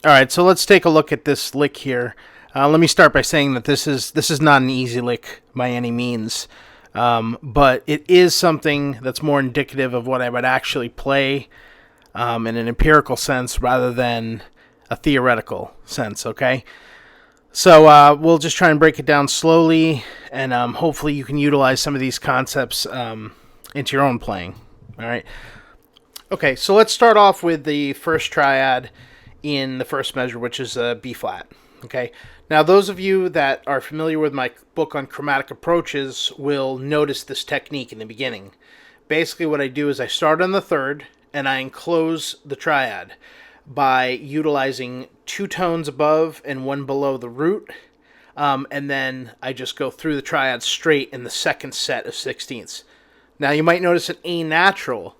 All right, so let's take a look at this lick here. Let me start by saying that this is not an easy lick by any means, but it is something that's more indicative of what I would actually play in an empirical sense rather than a theoretical sense, okay? So we'll just try and break it down slowly, and hopefully you can utilize some of these concepts into your own playing, all right? Okay, so let's start off with the first triad in the first measure, which is B flat. Okay. Now, those of you that are familiar with my book on chromatic approaches will notice this technique in the beginning. Basically, what I do is I start on the third and I enclose the triad by utilizing 2 tones above and 1 below the root, and then I just go through the triad straight in the second set of 16ths. Now, you might notice an A natural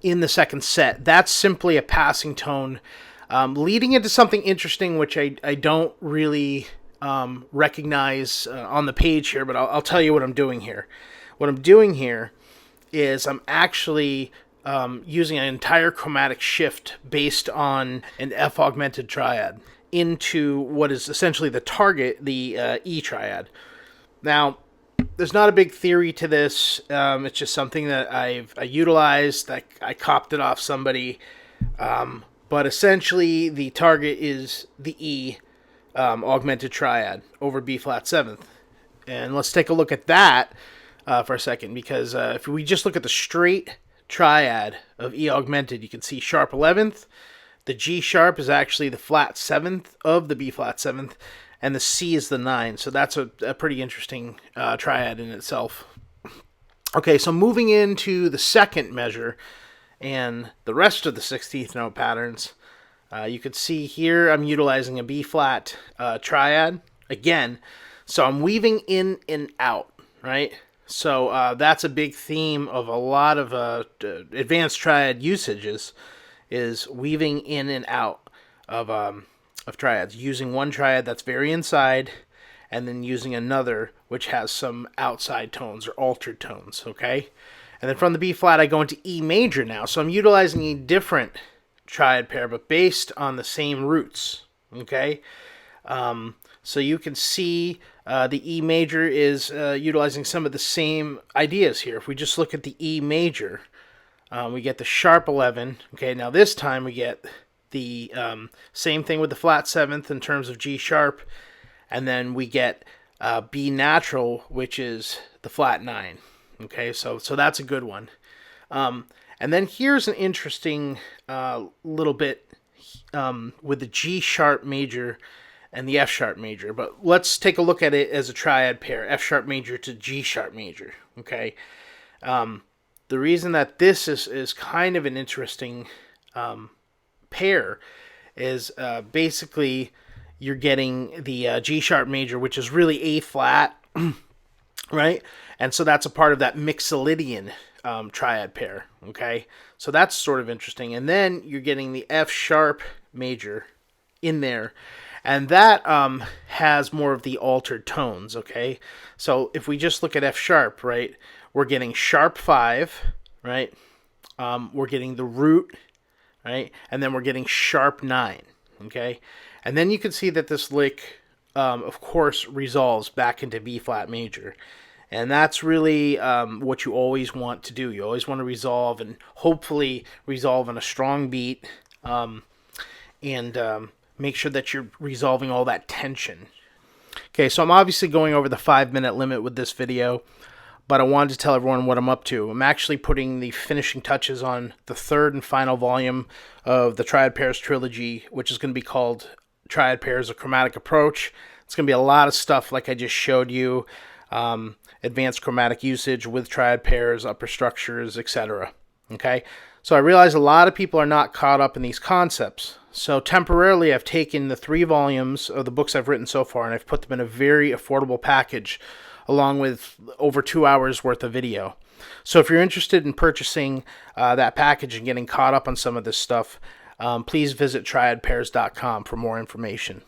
in the second set. That's simply a passing tone, leading into something interesting, which I don't really recognize on the page here, but I'll tell you what I'm doing here. What I'm doing here is I'm actually using an entire chromatic shift based on an F augmented triad into what is essentially the target, the E triad. Now, there's not a big theory to this. It's just something that I utilized. I copped it off somebody. But essentially, the target is the E augmented triad over B flat 7th. And let's take a look at that for a second, because if we just look at the straight triad of E augmented, you can see sharp 11th. The G sharp is actually the flat 7th of the B flat 7th. And the C is the 9, so that's a pretty interesting triad in itself. Okay, so moving into the second measure and the rest of the 16th note patterns, you can see here I'm utilizing a B-flat triad again. So I'm weaving in and out, right? So that's a big theme of a lot of advanced triad usages, is weaving in and out of triads, using one triad that's very inside, and then using another which has some outside tones or altered tones, okay? And then from the B flat, I go into E major now. So I'm utilizing a different triad pair, but based on the same roots, okay? So you can see the E major is utilizing some of the same ideas here. If we just look at the E major, we get the sharp 11, okay? Now this time we get the same thing with the flat 7th in terms of G sharp, and then we get B natural, which is the flat 9. Okay, so that's a good one. And then here's an interesting little bit with the G sharp major and the F sharp major, but let's take a look at it as a triad pair, F sharp major to G sharp major. Okay, the reason that this is kind of an interesting pair is basically you're getting the G sharp major, which is really A flat, right? And so that's a part of that Mixolydian triad pair, okay? So that's sort of interesting. And then you're getting the F sharp major in there, and that has more of the altered tones, okay? So if we just look at F sharp, right, we're getting sharp 5, right? We're getting the root, right? And then we're getting sharp 9, okay? And then you can see that this lick, of course, resolves back into B flat major. And that's really what you always want to do. You always want to resolve, and hopefully resolve on a strong beat, and make sure that you're resolving all that tension. Okay, so I'm obviously going over the 5-minute limit with this video, but I wanted to tell everyone what I'm up to. I'm actually putting the finishing touches on the third and final volume of the Triad Pairs trilogy, which is going to be called Triad Pairs, A Chromatic Approach. It's going to be a lot of stuff like I just showed you, advanced chromatic usage with triad pairs, upper structures, etc. Okay, so I realize a lot of people are not caught up in these concepts. So temporarily, I've taken the 3 volumes of the books I've written so far, and I've put them in a very affordable package, along with over 2 hours worth of video. So if you're interested in purchasing that package and getting caught up on some of this stuff, please visit triadpairs.com for more information.